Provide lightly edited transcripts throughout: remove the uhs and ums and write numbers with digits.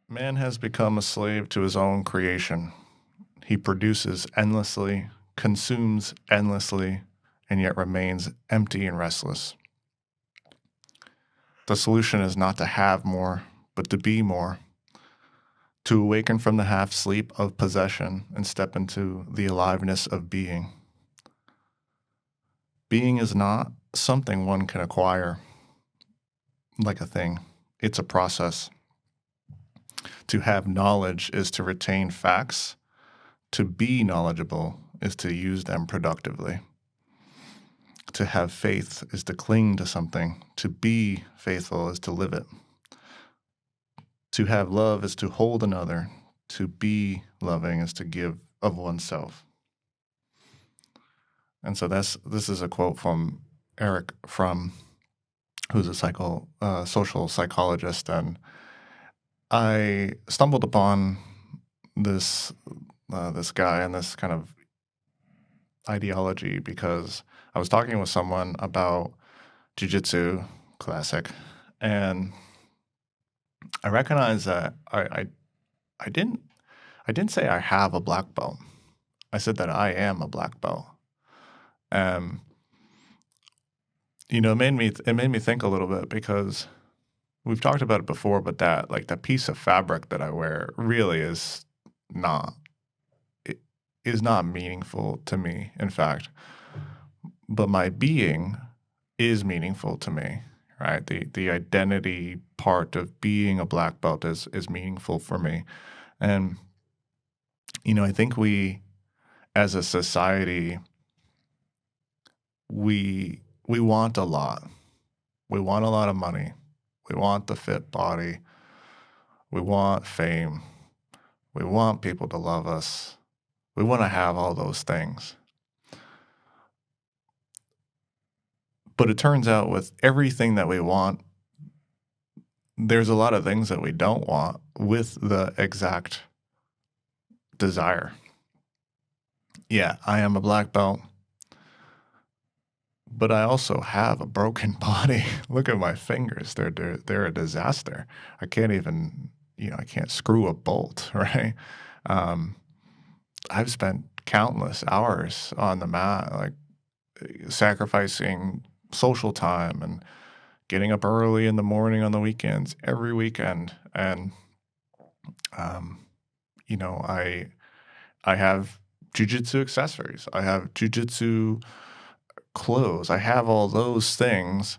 Man has become a slave to his own creation. He produces endlessly, consumes endlessly, and yet remains empty and restless. The solution is not to have more, but to be more, to awaken from the half sleep of possession and step into the aliveness of being. Being is not something one can acquire like a thing, it's a process. To have knowledge is to retain facts. To be knowledgeable is to use them productively. To have faith is to cling to something. To be faithful is to live it. To have love is to hold another. To be loving is to give of oneself. And so this is a quote from Erich Fromm, who's a social psychologist, and I stumbled upon this guy and this kind of ideology because I was talking with someone about Jiu-Jitsu, classic, and I recognized that I didn't say I have a black belt. I said that I am a black belt. It made me think a little bit because we've talked about it before, but that piece of fabric that I wear really is not meaningful to me, in fact. But my being is meaningful to me, right? The identity part of being a black belt is meaningful for me. And I think we as a society we want a lot. We want a lot of money. We want the fit body. We want fame. We want people to love us. We want to have all those things. But it turns out with everything that we want, there's a lot of things that we don't want with the exact desire. Yeah, I am a black belt, but I also have a broken body. Look at my fingers. They're a disaster. I can't even, I can't screw a bolt, right? I've spent countless hours on the mat, like sacrificing social time and getting up early in the morning on the weekends, every weekend. And, I have jiu-jitsu accessories. I have jiu-jitsu clothes. I have all those things,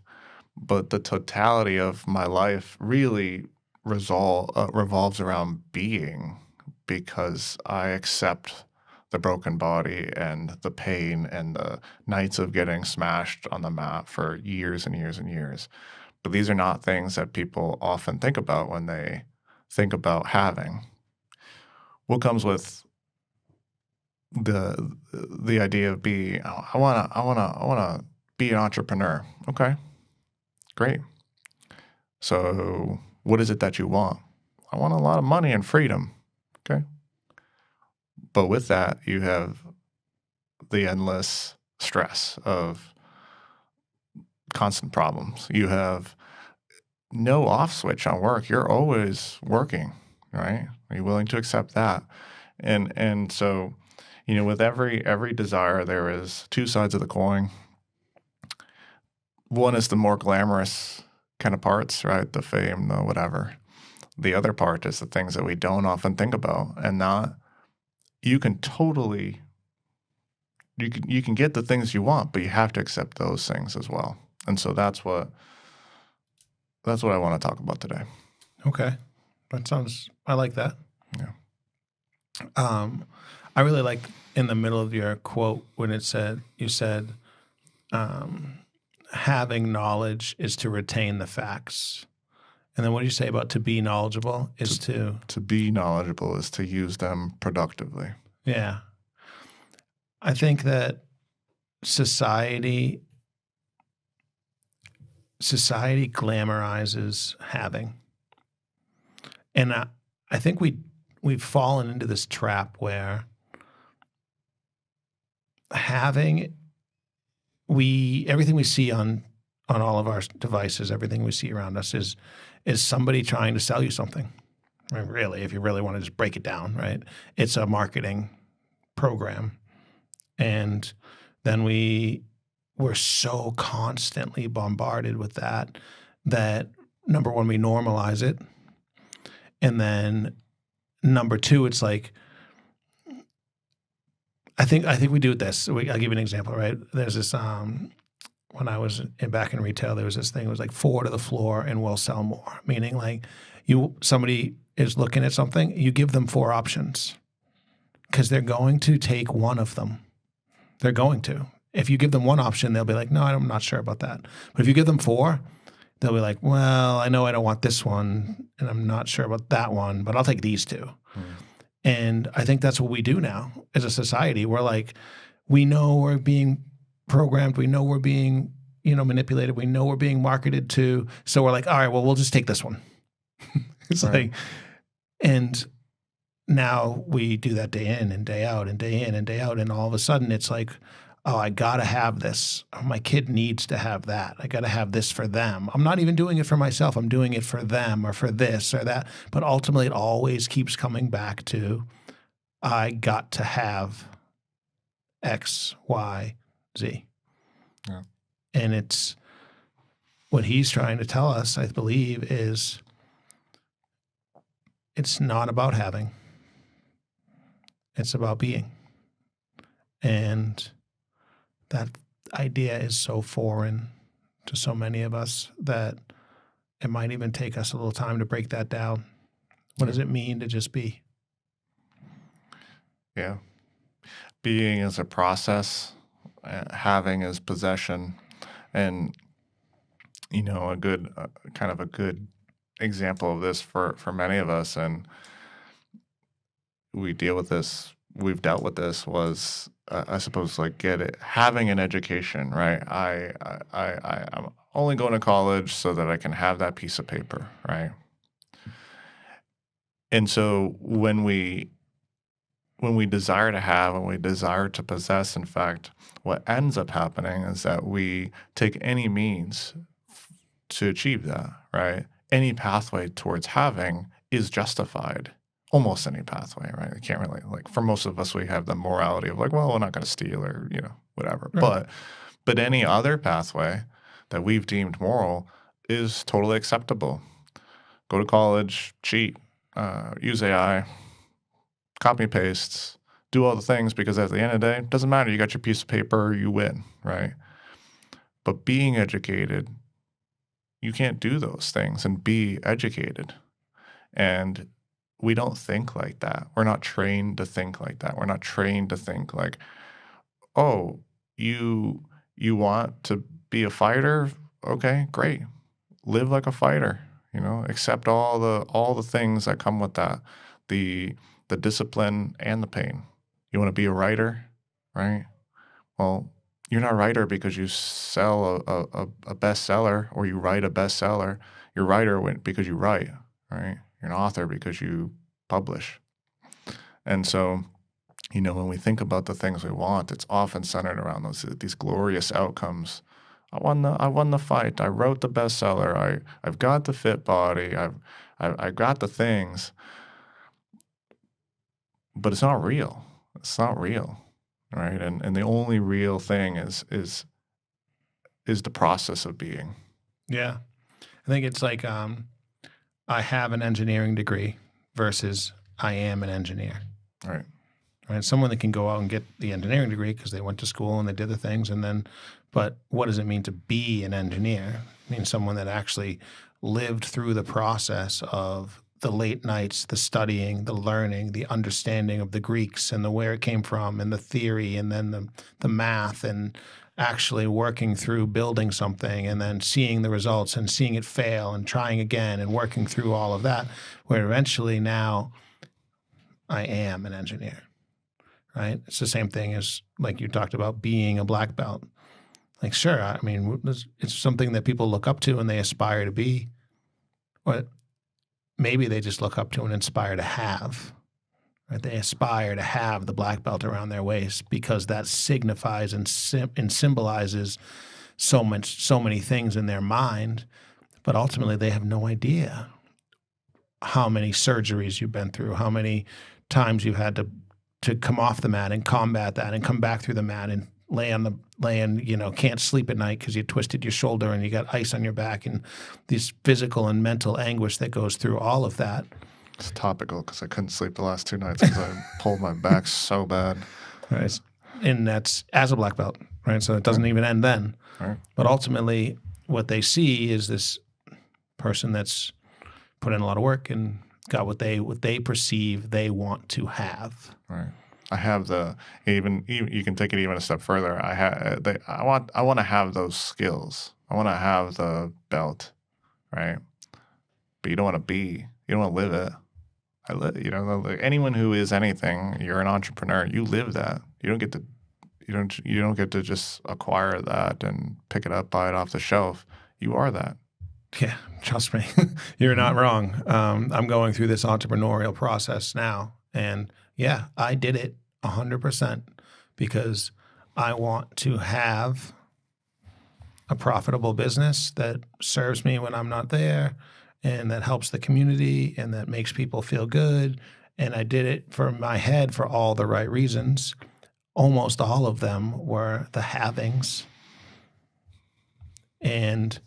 but the totality of my life really revolves around being, because I accept the broken body and the pain and the nights of getting smashed on the mat for years and years and years. But these are not things that people often think about when they think about having. What comes with the idea of being, I wanna be an entrepreneur. Okay, great. So what is it that you want? I want a lot of money and freedom. Okay. But with that, you have the endless stress of constant problems. You have no off switch on work. You're always working, right? Are you willing to accept that? And so, with every desire, there is two sides of the coin. One is the more glamorous kind of parts, right? The fame, the whatever. The other part is the things that we don't often think about, and not. You can get the things you want, but you have to accept those things as well. And so that's what I want to talk about today. Okay. I like that. Yeah. I really liked in the middle of your quote when you said, having knowledge is to retain the facts. And then what do you say about to be knowledgeable is to be knowledgeable is to use them productively. Yeah. I think that society glamorizes having. And I think we've fallen into this trap where having everything we see on all of our devices, everything we see around us is somebody trying to sell you something, I mean, really, if you really want to just break it down, right? It's a marketing program. And then we're so constantly bombarded with that number one, we normalize it. And then number two, it's like, I think we do this. I'll give you an example, right? There's this, when I was back in retail, there was this thing, it was like 4 to the floor and we'll sell more. Meaning like somebody is looking at something, you give them 4 options because they're going to take one of them. They're going to. If you give them one option, they'll be like, no, I'm not sure about that. But if you give them 4, they'll be like, well, I know I don't want this one and I'm not sure about that one, but I'll take these 2. And I think that's what we do now as a society. We're like, we know we're being programmed. We know we're being, manipulated. We know we're being marketed to. So we're like, all right, well, we'll just take this one. It's right. Like, and now we do that day in and day out and day in and day out. And all of a sudden it's like, oh, I got to have this. Oh, my kid needs to have that. I got to have this for them. I'm not even doing it for myself. I'm doing it for them or for this or that. But ultimately, it always keeps coming back to, I got to have X, Y, Z. Yeah. And it's what he's trying to tell us, I believe, is it's not about having. It's about being. And that idea is so foreign to so many of us that it might even take us a little time to break that down. What does it mean to just be? Yeah. Being is a process, having is possession. And, a good, kind of a good example of this for many of us, and we deal with this, we've dealt with this, was I suppose like having an education, right? I'm only going to college so that I can have that piece of paper, right? And so when we desire to have and we desire to possess, in fact, what ends up happening is that we take any means to achieve that, right? Any pathway towards having is justified. Almost any pathway, right? I can't really, like, for most of us, we have the morality of like, well, we're not going to steal or, whatever. Right. But any other pathway that we've deemed moral is totally acceptable. Go to college, cheat, use AI, copy pastes, do all the things, because at the end of the day, it doesn't matter. You got your piece of paper, you win, right? But being educated, you can't do those things and be educated. And we don't think like that. We're not trained to think like that. We're not trained to think like, oh, you want to be a fighter? Okay, great. Live like a fighter, accept all the things that come with that. The discipline and the pain. You want to be a writer, right? Well, you're not a writer because you sell a bestseller or you write a bestseller. You're a writer because you write, right? You're an author because you publish. And so, when we think about the things we want, it's often centered around these glorious outcomes. I won the fight. I wrote the bestseller. I've got the fit body. I've got the things. But it's not real. It's not real, right? And the only real thing is the process of being. Yeah. I think it's like I have an engineering degree versus I am an engineer. Right. Right. Someone that can go out and get the engineering degree because they went to school and they did the things, but what does it mean to be an engineer? It means someone that actually lived through the process of the late nights, the studying, the learning, the understanding of the Greeks and where it came from and the theory and then the math and actually working through building something and then seeing the results and seeing it fail and trying again and working through all of that, where eventually now I am an engineer, right? It's the same thing as, like you talked about, being a black belt. Like, sure, I mean, it's something that people look up to and they aspire to be, but maybe they just look up to and aspire to have. Right? They aspire to have the black belt around their waist because that signifies and symbolizes so many things in their mind, but ultimately they have no idea how many surgeries you've been through, how many times you've had to come off the mat and combat that and come back through the mat and lay and can't sleep at night because you twisted your shoulder and you got ice on your back and this physical and mental anguish that goes through all of that. It's topical because I couldn't sleep the last 2 nights because I pulled my back so bad. Right. And that's as a black belt, right? So it doesn't even end then. Right. But ultimately, what they see is this person that's put in a lot of work and got what they perceive they want to have. Right. I have even you can take it even a step further. I want to have those skills. I want to have the belt, right? But you don't want to live it. Like anyone who is anything, you're an entrepreneur. You live that. You don't get to just acquire that and pick it up, buy it off the shelf. You are that. Yeah, trust me, you're not wrong. I'm going through this entrepreneurial process now, and yeah, I did it 100% because I want to have a profitable business that serves me when I'm not there, and that helps the community, and that makes people feel good. And I did it for my head for all the right reasons. Almost all of them were the havings, and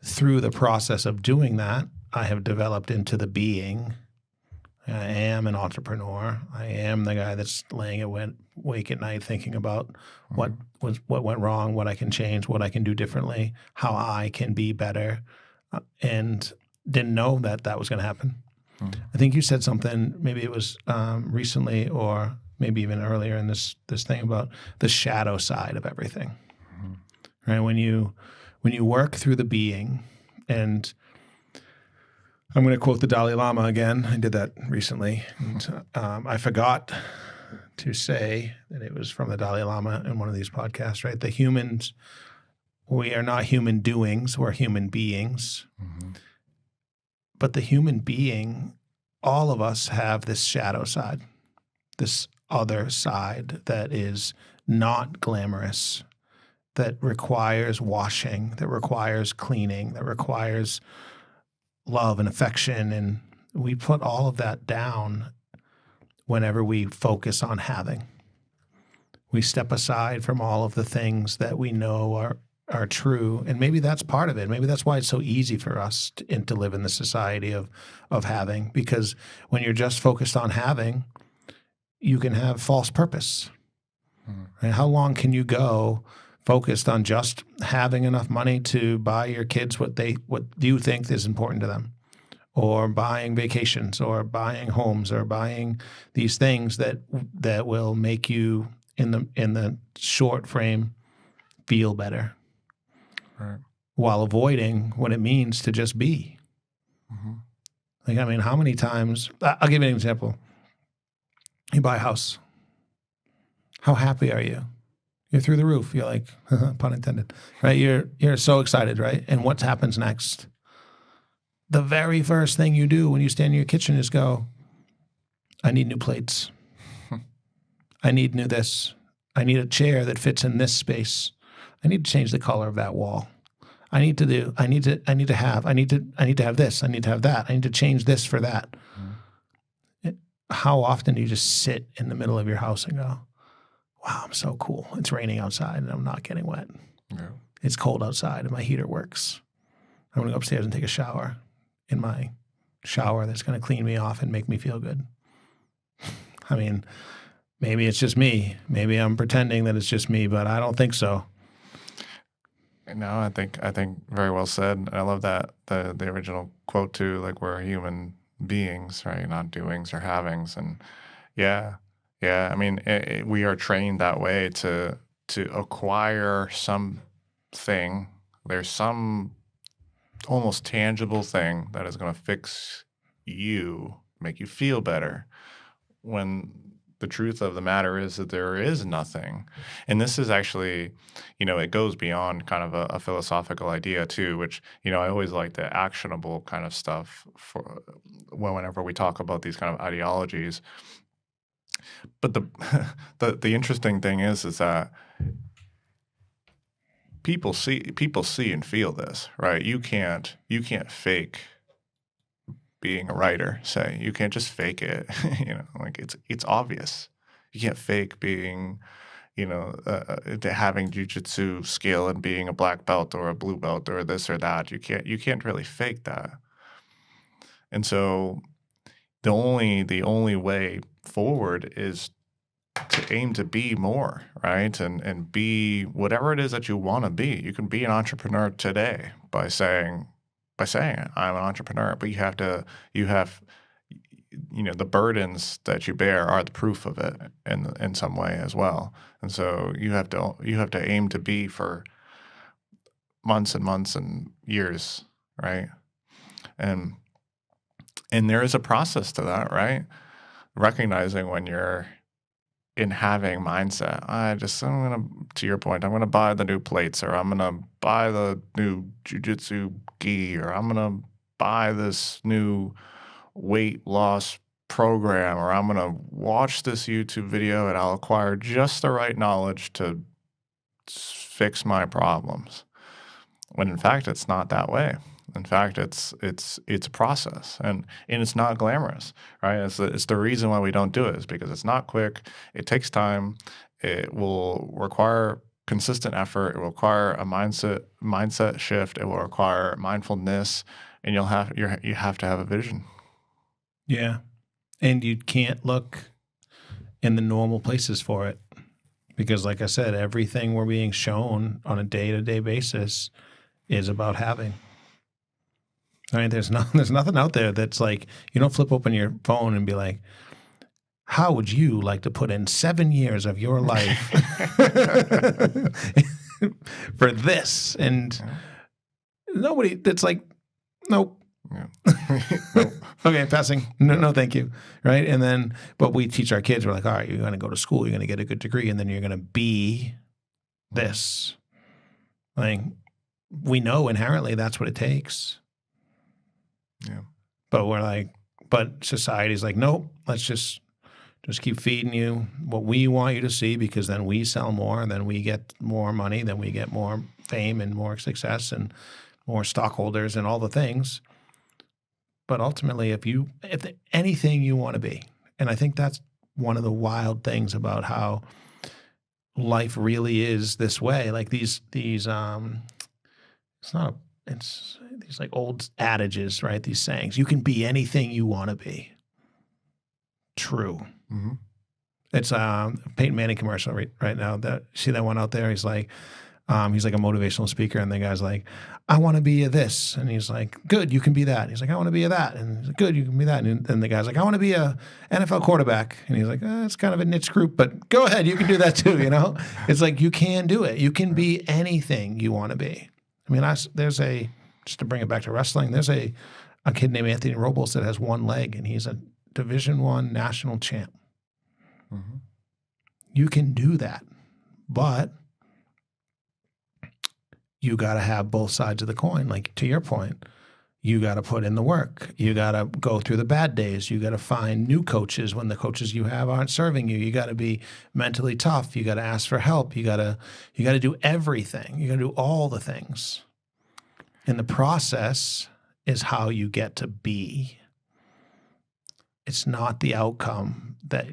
through the process of doing that, I have developed into the being. I am an entrepreneur. I am the guy that's laying awake at night thinking about what went wrong, what I can change, what I can do differently, how I can be better, and didn't know that was going to happen. I think you said something, maybe it was recently or maybe even earlier in this thing about the shadow side of everything. Right? When you work through the being, and I'm going to quote the Dalai Lama again. I did that recently. And, I forgot to say that it was from the Dalai Lama in one of these podcasts, right? The humans, we are not human doings, we're human beings. Mm-hmm. But the human being, all of us have this shadow side, this other side that is not glamorous, that requires washing, that requires cleaning, that requires love and affection. And we put all of that down whenever we focus on having. We step aside from all of the things that we know are true. And maybe that's part of it. Maybe that's why it's so easy for us to live in the society of having, because when you're just focused on having, you can have false purpose. Right? How long can you go focused on just having enough money to buy your kids what you think is important to them, or buying vacations, or buying homes, or buying these things that will make you in the short frame feel better, right, while avoiding what it means to just be. Mm-hmm. Like, I mean, how many times? I'll give you an example. You buy a house. How happy are you? You're through the roof. You're like, pun intended, right? You're so excited, right? And what happens next? The very first thing you do when you stand in your kitchen is go, I need new plates. I need new this. I need a chair that fits in this space. I need to change the color of that wall. I need to have this. I need to have that. I need to change this for that. Mm-hmm. How often do you just sit in the middle of your house and go, wow, I'm so cool. It's raining outside and I'm not getting wet. Yeah. It's cold outside and my heater works. I'm going to go upstairs and take a shower in my shower that's going to clean me off and make me feel good. I mean, maybe it's just me. Maybe I'm pretending that it's just me, but I don't think so. No, I think very well said. I love that the original quote too, like we're human beings, right? Not doings or havings. And yeah, I mean, we are trained that way to acquire something. There's some almost tangible thing that is going to fix you, make you feel better, when the truth of the matter is that there is nothing. And this is actually, it goes beyond kind of a philosophical idea too, which, I always like the actionable kind of stuff for whenever we talk about these kind of ideologies. But the interesting thing is that people see and feel this, right? You can't fake being a writer, say. You can't just fake it. Like it's obvious. You can't fake being, having jiu-jitsu skill and being a black belt or a blue belt or this or that. You can't really fake that. And so the only way forward is to aim to be more, right? And be whatever it is that you want to be. You can be an entrepreneur today by saying I'm an entrepreneur, but the burdens that you bear are the proof of it in some way as well. And so you have to aim to be for months and months and years, right? And there is a process to that, right? Recognizing when you're in having mindset. To your point, I'm gonna buy the new plates, or I'm gonna buy the new jiu-jitsu gi, or I'm gonna buy this new weight loss program, or I'm gonna watch this YouTube video and I'll acquire just the right knowledge to fix my problems. When in fact, it's not that way. In fact, it's a process, and it's not glamorous, right? It's the reason why we don't do it is because it's not quick. It takes time. It will require consistent effort. It will require a mindset shift. It will require mindfulness, and you have to have a vision. Yeah, and you can't look in the normal places for it because, like I said, everything we're being shown on a day-to-day basis is about having. I mean, there's nothing out there that's like, you don't flip open your phone and be like, how would you like to put in 7 years of your life for this? And nobody, that's like, nope. Yeah. Nope. Okay, passing. No, thank you. Right. And then, but we teach our kids, we're like, all right, you're going to go to school, you're going to get a good degree, and then you're going to be this. Like, we know inherently that's what it takes. Yeah. But we're like, but society's like, nope, let's just keep feeding you what we want you to see, because then we sell more, and then we get more money, then we get more fame and more success and more stockholders and all the things. But ultimately, if anything you want to be, and I think that's one of the wild things about how life really is this way. Like these it's these like old adages, right? These sayings. You can be anything you want to be. True. Mm-hmm. It's Peyton Manning commercial right now. See that one out there? He's like a motivational speaker, and the guy's like, I want to be a this. And he's like, good, you can be that. And he's like, I want to be a that. And he's like, good, you can be that. And then the guy's like, I want to be a NFL quarterback. And he's like, it's kind of a niche group, but go ahead, you can do that too, It's like, you can do it. You can be anything you want to be. I mean, just to bring it back to wrestling, there's a kid named Anthony Robles that has one leg, and he's a Division I national champ. Mm-hmm. You can do that, but you got to have both sides of the coin. Like, to your point, you got to put in the work. You got to go through the bad days. You got to find new coaches when the coaches you have aren't serving you. You got to be mentally tough. You got to ask for help. You got to do everything. You got to do all the things. And the process is how you get to be. It's not the outcome that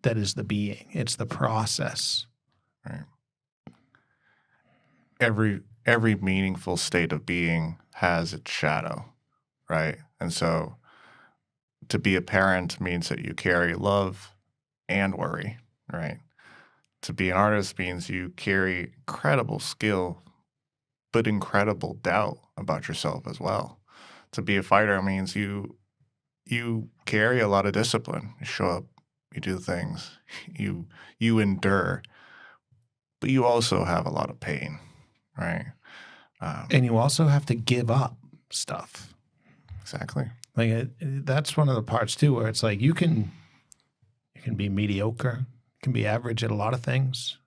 is the being. It's the process. Right. Every meaningful state of being has its shadow, right? And so to be a parent means that you carry love and worry, right? To be an artist means you carry incredible skill, but incredible doubt about yourself as well. To be a fighter means you carry a lot of discipline. You show up, you do things, you endure, but you also have a lot of pain, right? And you also have to give up stuff. Exactly. Like that's one of the parts too, where it's like you can be mediocre, you can be average at a lot of things.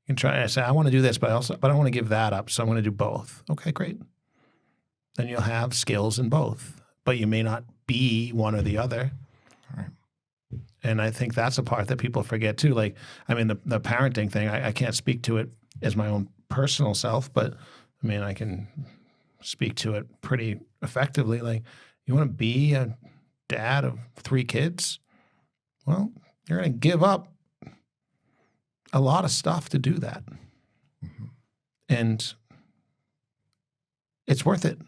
You can try to say, I want to do this, but I want to give that up, so I'm going to do both. Okay, great. Then you'll have skills in both, but you may not be one or the other. Right. And I think that's a part that people forget too. Like, I mean, the parenting thing, I can't speak to it as my own personal self, but I mean, I can speak to it pretty effectively. Like, you want to be a dad of 3 kids, well, you're going to give up a lot of stuff to do that. Mhm. And it's worth it.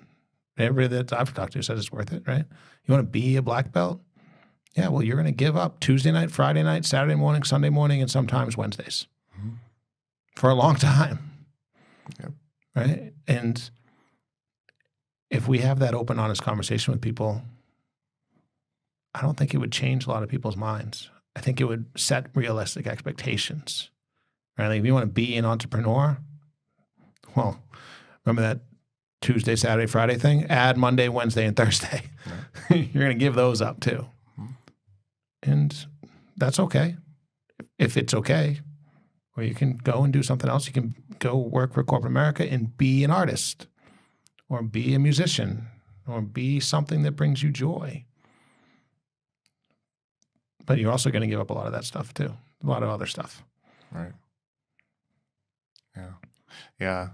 Everybody that I've talked to says it's worth it, right? You want to be a black belt? Yeah, well, you're going to give up Tuesday night, Friday night, Saturday morning, Sunday morning, and sometimes Wednesdays Mhm. for a long time. Yep. Right? And if we have that open, honest conversation with people, I don't think it would change a lot of people's minds. I think it would set realistic expectations. Right? Like if you want to be an entrepreneur, well, remember that Tuesday, Saturday, Friday thing? Add Monday, Wednesday, and Thursday. Right. You're going to give those up too. Mhm. And that's okay. If it's okay, or you can go and do something else. You can go work for corporate America and be an artist or be a musician or be something that brings you joy. But you're also going to give up a lot of that stuff too, a lot of other stuff. Right. Yeah. Yeah.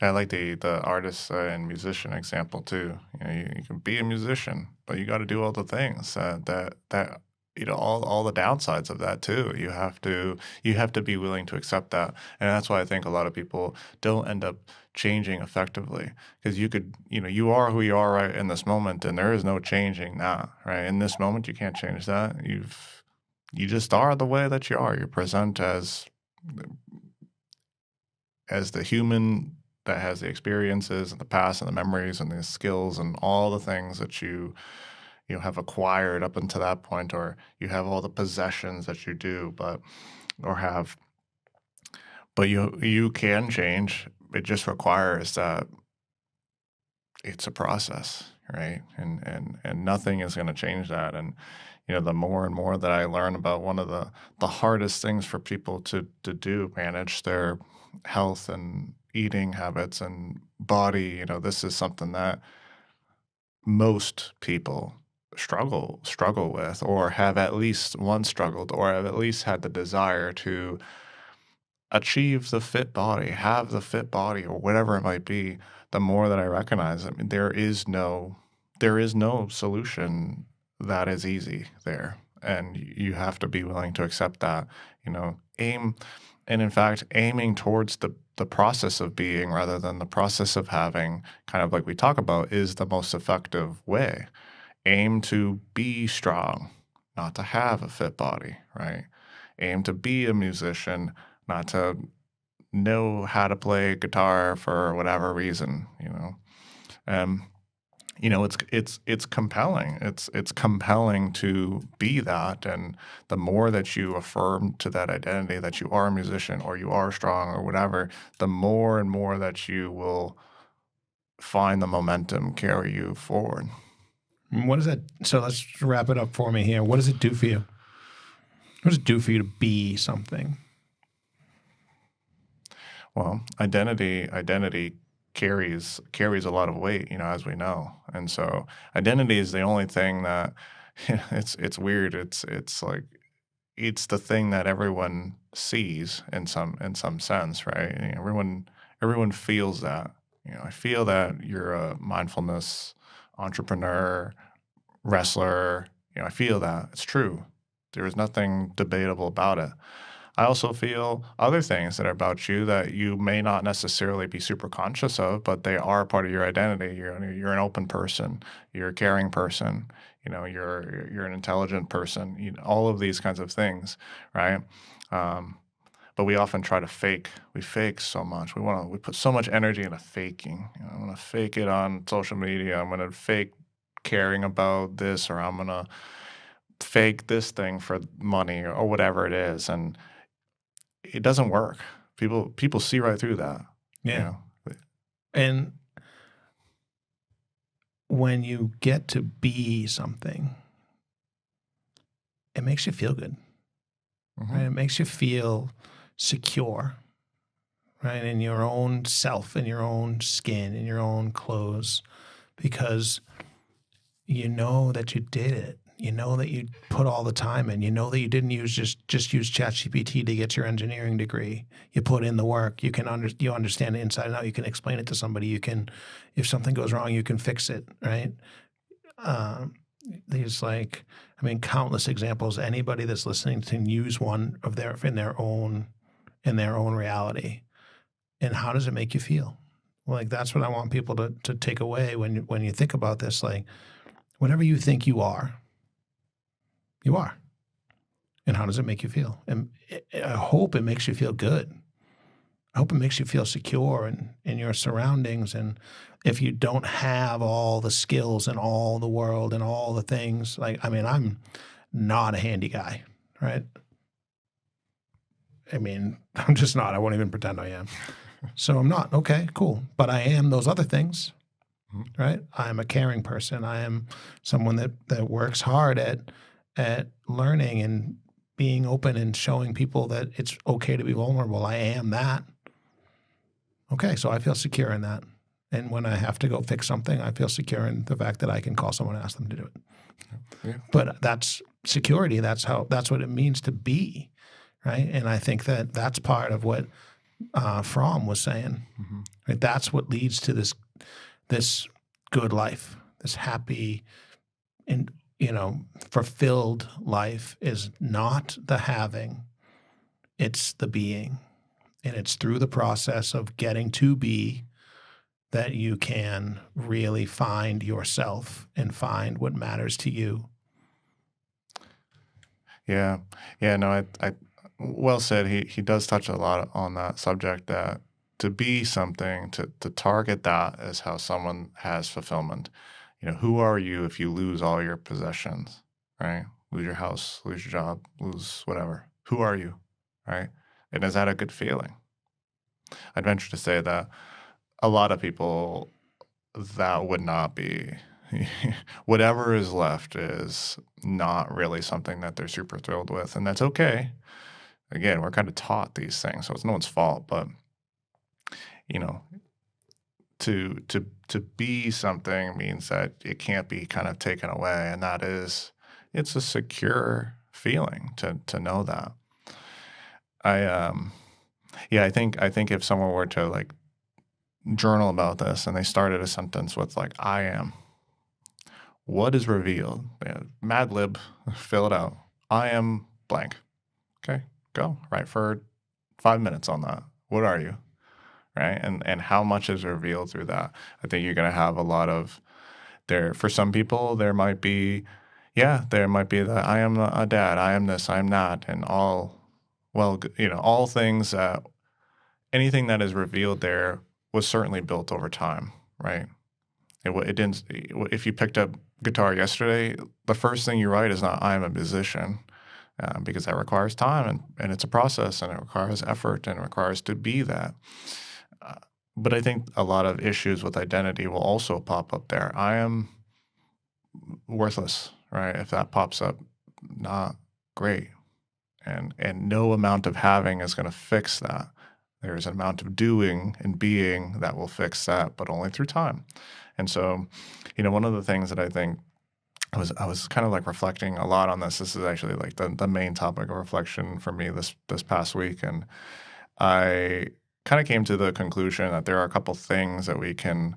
I like the artist and musician example too. You know, you can be a musician, but you got to do all the things that you know, all the downsides of that too. You have to be willing to accept that, and that's why I think a lot of people don't end up changing effectively, because you are who you are right in this moment, and there is no changing that. Right in this moment, you can't change that. You just are the way that you are. You present as the human that has the experiences and the past and the memories and the skills and all the things that you have acquired up until that point, or you have all the possessions that you do, but you can change. It just requires that it's a process, right? And nothing is going to change that. And the more and more that I learn about, one of the hardest things for people to do, manage their health and eating habits and body, this is something that most people struggle with, or have at least once struggled, or have at least had the desire to achieve the fit body, have the fit body, or whatever it might be. The more that I recognize, I mean, there is no solution that is easy there, and you have to be willing to accept that. In fact, aiming towards the process of being rather than the process of having, kind of like we talk about, is the most effective way. Aim to be strong, not to have a fit body, right? Aim to be a musician, not to know how to play guitar for whatever reason, it's compelling. It's compelling to be that, and the more that you affirm to that identity that you are a musician or you are strong or whatever, the more and more that you will find the momentum carry you forward. What is that? So let's wrap it up for me here. What does it do for you? What does it do for you to be something? Well, identity carries a lot of weight, as we know. And so identity is the only thing that it's weird. It's like it's the thing that everyone sees in some sense, right? Everyone feels that. I feel that you're a mindfulness entrepreneur, wrestler. I feel that. It's true. There is nothing debatable about it. I also feel other things that are about you that you may not necessarily be super conscious of, but they are part of your identity. You're an open person. You're a caring person. You're an intelligent person. All of these kinds of things, right? But we often try to fake. We fake so much. We put so much energy into faking. I'm gonna fake it on social media. I'm gonna fake caring about this, or I'm gonna fake this thing for money, or whatever it is, and it doesn't work. People see right through that. Yeah. And when you get to be something, it makes you feel good. Mm-hmm. Right? It makes you feel secure, right? In your own self, in your own skin, in your own clothes, because you know that you did it. You know that you put all the time in. You know that you didn't just use ChatGPT to get your engineering degree. You put in the work. You understand it inside and out. You can explain it to somebody. You can, if something goes wrong, you can fix it, right? these countless examples. Anybody that's listening can use one of their in their own reality. And how does it make you feel? Like that's what I want people to take away when you think about this. Like whatever you think you are, you are. And how does it make you feel? And I hope it makes you feel good. I hope it makes you feel secure in your surroundings. And if you don't have all the skills in all the world and all the things, I'm not a handy guy, right? I'm just not. I won't even pretend I am. So I'm not. Okay, cool. But I am those other things, right? I'm a caring person. I am someone that works hard at learning and being open and showing people that it's okay to be vulnerable. I am that. Okay, so I feel secure in that. And when I have to go fix something, I feel secure in the fact that I can call someone and ask them to do it. Yeah. But that's security. That's what it means to be, right? And I think that's part of what Fromm was saying. Mm-hmm. Right? That's what leads to this good life, this happy and fulfilled life is not the having, it's the being. And it's through the process of getting to be that you can really find yourself and find what matters to you. Yeah. Yeah, no, I well said. He does touch a lot on that subject, that to be something, to target that as how someone has fulfillment. Who are you if you lose all your possessions, right? Lose your house, lose your job, lose whatever. Who are you, right? And is that a good feeling? I'd venture to say that a lot of people, that would not be, whatever is left is not really something that they're super thrilled with. And that's okay. Again, we're kind of taught these things, so it's no one's fault, but to be something means that it can't be kind of taken away, and that is, it's a secure feeling to know that. I think if someone were to like journal about this and they started a sentence with like, I am, what is revealed? Mad Lib, fill it out. I am blank. Okay, go. Write for 5 minutes on that. What are you? Right? And how much is revealed through that? I think you're going to have a lot of for some people, there might be that I am a dad, I am this, I am that, and all things that, anything that is revealed there was certainly built over time, right? It didn't, if you picked up guitar yesterday, the first thing you write is not, I am a musician, because that requires time and it's a process and it requires effort and it requires to be that. But I think a lot of issues with identity will also pop up there. I am worthless, right? If that pops up, not great. And no amount of having is going to fix that. There's an amount of doing and being that will fix that, but only through time. And so, one of the things that I think I was kind of like reflecting a lot on this. This is actually like the main topic of reflection for me this past week. And I kind of came to the conclusion that there are a couple things that we can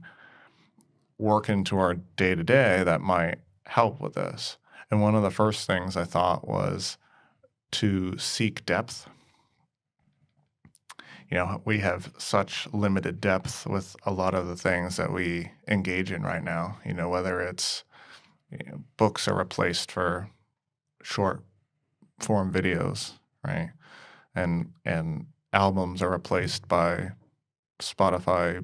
work into our day-to-day that might help with this. And one of the first things I thought was to seek depth. We have such limited depth with a lot of the things that we engage in right now, whether it's books are replaced for short form videos, right? And albums are replaced by Spotify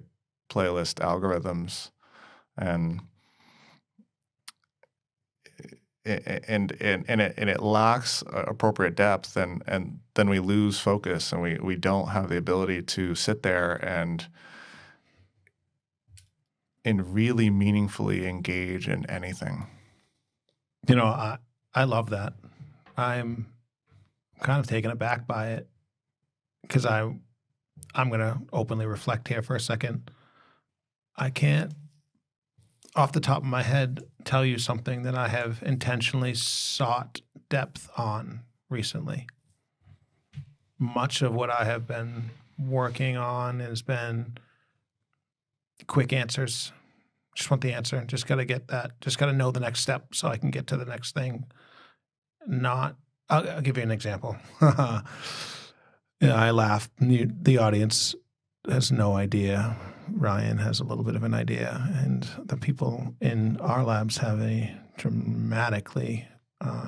playlist algorithms, and it lacks appropriate depth, and then we lose focus, and we don't have the ability to sit there and really meaningfully engage in anything. I love that. I'm kind of taken aback by it because I'm going to openly reflect here for a second. I can't, off the top of my head, tell you something that I have intentionally sought depth on recently. Much of what I have been working on has been quick answers, Just want the answer. Just got to get that. Just got to know the next step so I can get to the next thing. I'll give you an example. I laughed. The audience has no idea. Ryan has a little bit of an idea, and the people in our labs have a dramatically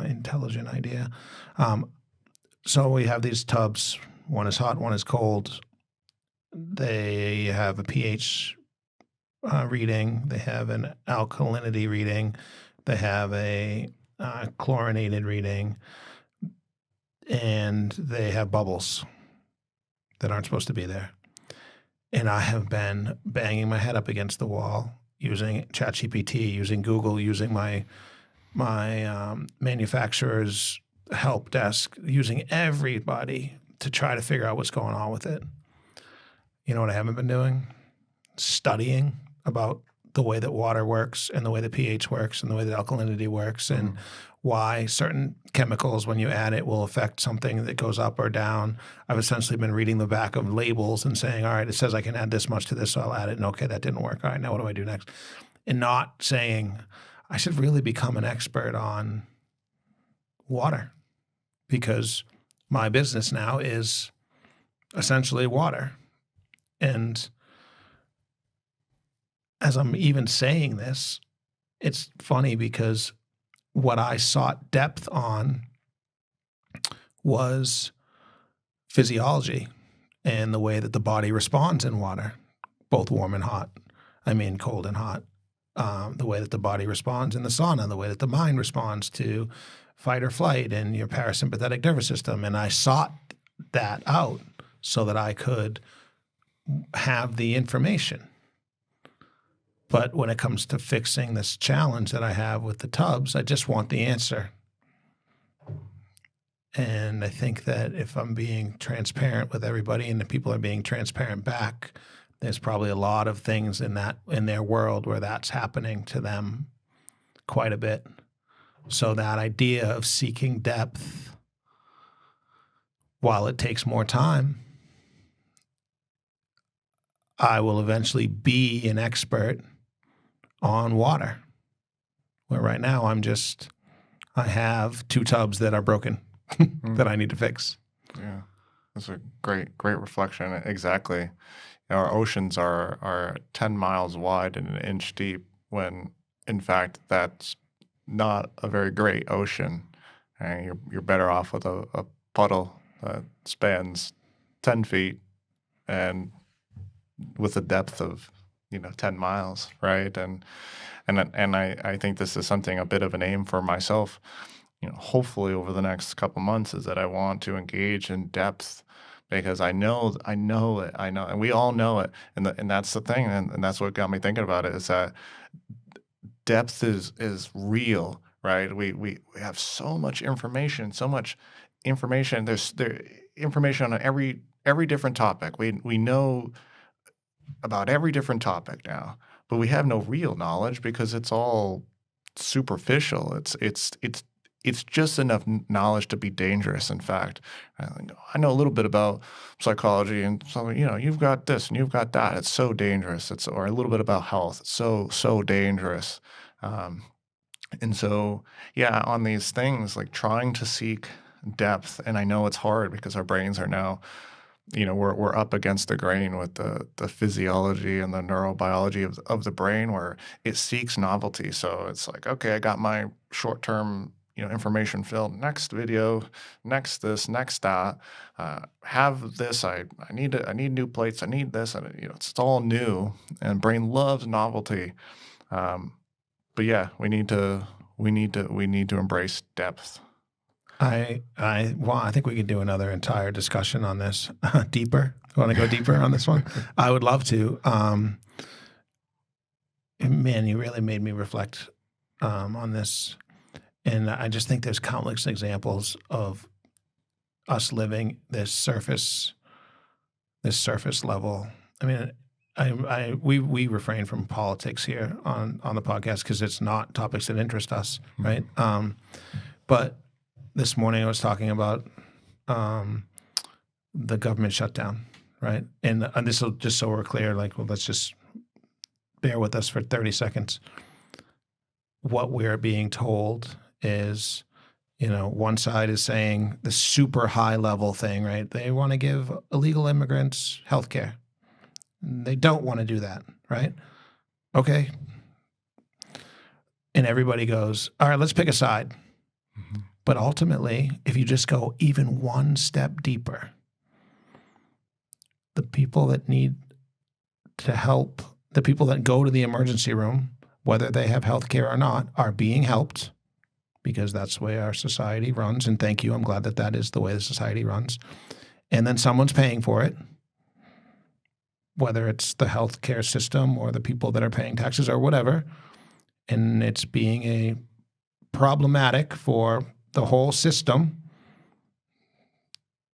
intelligent idea. So we have these tubs. One is hot, one is cold. They have a pH reading. They have an alkalinity reading. They have a chlorinated reading. And they have bubbles that aren't supposed to be there. And I have been banging my head up against the wall using ChatGPT, using Google, using my manufacturer's help desk, using everybody to try to figure out what's going on with it. You know what I haven't been doing? Studying about the way that water works and the way that pH works and the way that alkalinity works and why certain chemicals, when you add it, will affect something that goes up or down. I've essentially been reading the back of labels and saying, all right, it says I can add this much to this, so I'll add it. And okay, that didn't work. All right, now what do I do next? And not saying I should really become an expert on water because my business now is essentially water. And as I'm even saying this, it's funny because what I sought depth on was physiology and the way that the body responds in water, both warm and hot. I mean, cold and hot. The way that the body responds in the sauna, the way that the mind responds to fight or flight and your parasympathetic nervous system. And I sought that out so that I could have the information. But when it comes to fixing this challenge that I have with the tubs, I just want the answer. And I think that if I'm being transparent with everybody and the people are being transparent back, there's probably a lot of things in their world where that's happening to them quite a bit. So that idea of seeking depth, while it takes more time, I will eventually be an expert on water, where right now I have 2 tubs that are broken that I need to fix. Yeah, that's a great reflection. Exactly. Our oceans are 10 miles wide and an inch deep when, in fact, that's not a very great ocean. And you're better off with a puddle that spans 10 feet and with a depth of 10 miles, right? And I think this is something, a bit of an aim for myself, hopefully over the next couple months, is that I want to engage in depth because I know it, and we all know it, and that's the thing, and that's what got me thinking about it, is that depth is real, right? We have so much information. There's information on every different topic. We know about every different topic now, but we have no real knowledge because it's all superficial. It's just enough knowledge to be dangerous. In fact, I know a little bit about psychology, and so you've got this and you've got that. It's so dangerous. Or a little bit about health. It's so dangerous. And so yeah, on these things, like trying to seek depth, and I know it's hard because our brains are now, we're up against the grain with the physiology and the neurobiology of the brain, where it seeks novelty. So it's like, okay, I got my short-term, information filled. Next video, next this, next that. Have this. I need new plates. I need this, and it's all new. And brain loves novelty. But yeah, we need to embrace depth. I think we could do another entire discussion on this deeper. You want to go deeper on this one? I would love to. Man, you really made me reflect on this. And I just think there's countless examples of us living this surface level. I mean, we refrain from politics here on the podcast because it's not topics that interest us, right? But this morning I was talking about the government shutdown, right? And this will, just so we're clear, let's just bear with us for 30 seconds. What we're being told is, one side is saying the super high level thing, right? They want to give illegal immigrants health care. They don't want to do that, right? Okay. And everybody goes, all right, let's pick a side. Mm-hmm. But ultimately, if you just go even one step deeper, the people that need to help, the people that go to the emergency room, whether they have health care or not, are being helped because that's the way our society runs. And thank you. I'm glad that that is the way the society runs. And then someone's paying for it, whether it's the health care system or the people that are paying taxes or whatever. And it's being problematic for the whole system.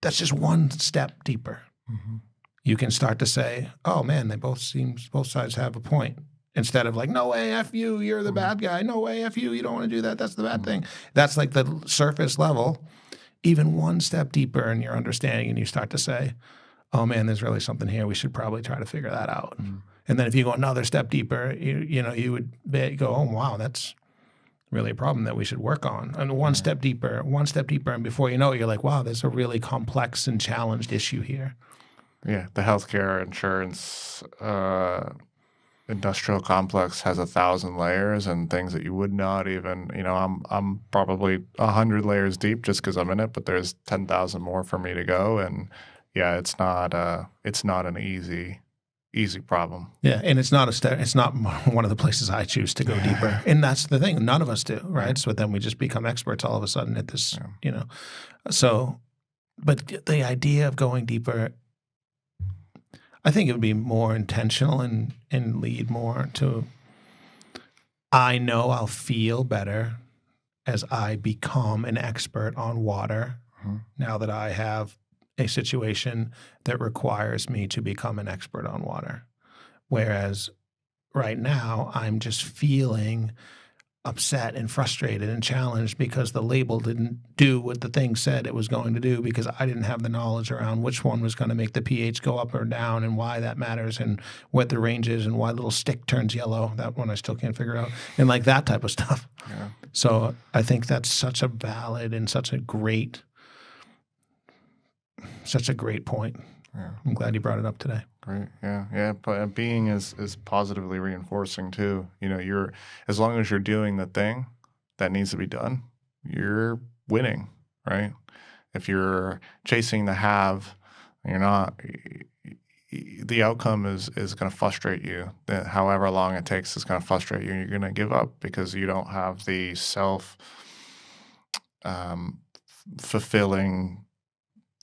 That's just one step deeper. Mm-hmm. You can start to say, oh man, both sides have a point. Instead of like, no way, F you, you're the bad guy. No way, F you, you don't want to do that. That's the bad thing. That's like the surface level. Even one step deeper in your understanding, and you start to say, oh man, there's really something here. We should probably try to figure that out. And then if you go another step deeper, you would go, oh wow, that's really a problem that we should work on. And one step deeper, and before you know it, you're like, wow, there's a really complex and challenged issue here. Yeah, the healthcare insurance industrial complex has 1,000 layers and things that you would not even, I'm probably 100 layers deep just because I'm in it, but there's 10,000 more for me to go. And yeah, it's not an easy problem. Yeah, and it's not one of the places I choose to go deeper. And that's the thing. None of us do, right? So then we just become experts all of a sudden at this, So, but the idea of going deeper, I think it would be more intentional and lead more to, I know I'll feel better as I become an expert on water now that I have a situation that requires me to become an expert on water. Whereas right now, I'm just feeling upset and frustrated and challenged because the label didn't do what the thing said it was going to do because I didn't have the knowledge around which one was going to make the pH go up or down and why that matters and what the range is and why little stick turns yellow. That one I still can't figure out. And like that type of stuff. Yeah. So I think that's such a valid and such a great point. Yeah. I'm glad you brought it up today. Great. Yeah. But being is positively reinforcing too. You're, as long as you're doing the thing that needs to be done, you're winning, right? If you're chasing the have, you're not. The outcome is going to frustrate you. However long it takes is going to frustrate you. You're going to give up because you don't have the self fulfilling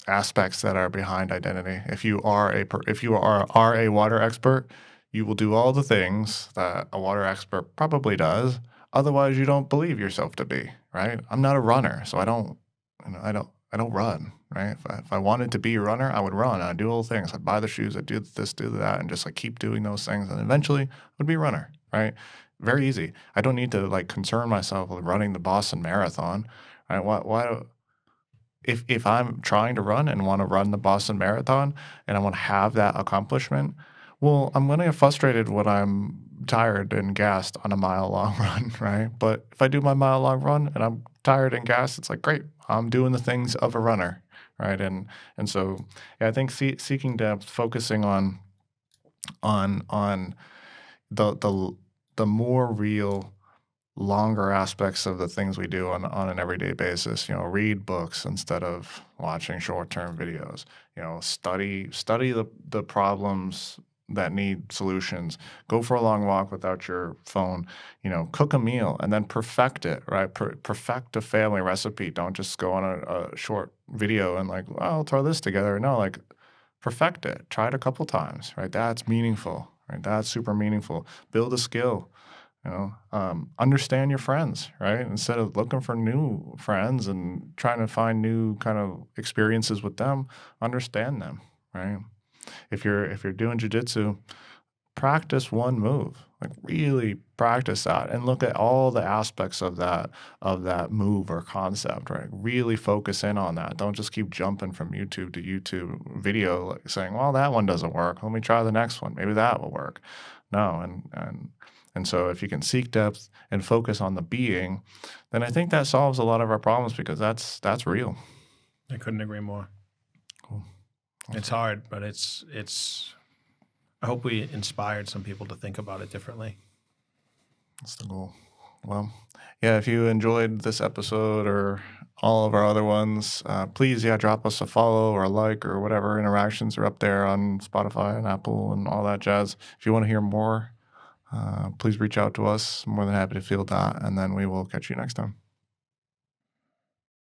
aspects that are behind identity. If you are a water expert, you will do all the things that a water expert probably does. Otherwise, you don't believe yourself to be, right? I'm not a runner, so I don't run, right? If I wanted to be a runner, I would run. I'd do all the things. I'd buy the shoes. I'd do this, do that, and just like keep doing those things. And eventually, I would be a runner, right? Very easy. I don't need to like concern myself with running the Boston Marathon, right? Why? If I'm trying to run and want to run the Boston Marathon and I want to have that accomplishment, well, I'm going to get frustrated when I'm tired and gassed on a mile-long run, right? But if I do my mile-long run and I'm tired and gassed, it's like, great, I'm doing the things of a runner, right? And so yeah, I think seeking depth, focusing on the more real, longer aspects of the things we do on an everyday basis. Read books instead of watching short-term videos. Study the problems that need solutions. Go for a long walk without your phone. Cook a meal and then perfect it, right? Perfect a family recipe. Don't just go on a short video and like, well, I'll throw this together. No, like perfect it. Try it a couple times, right? That's meaningful, right? That's super meaningful. Build a skill. Understand your friends, right? Instead of looking for new friends and trying to find new kind of experiences with them, understand them, right? If you're doing jiu-jitsu, practice one move. Like really practice that and look at all the aspects of that move or concept, right? Really focus in on that. Don't just keep jumping from YouTube to YouTube video, like saying, well, that one doesn't work. Let me try the next one. Maybe that will work. No, and so if you can seek depth and focus on the being, then I think that solves a lot of our problems because that's real. I couldn't agree more. Cool. It's hard, but it's I hope we inspired some people to think about it differently. That's the goal. Well, yeah, if you enjoyed this episode or all of our other ones, please, yeah, drop us a follow or a like or whatever interactions are up there on Spotify and Apple and all that jazz. If you want to hear more, please reach out to us. I'm more than happy to field that, and then we will catch you next time.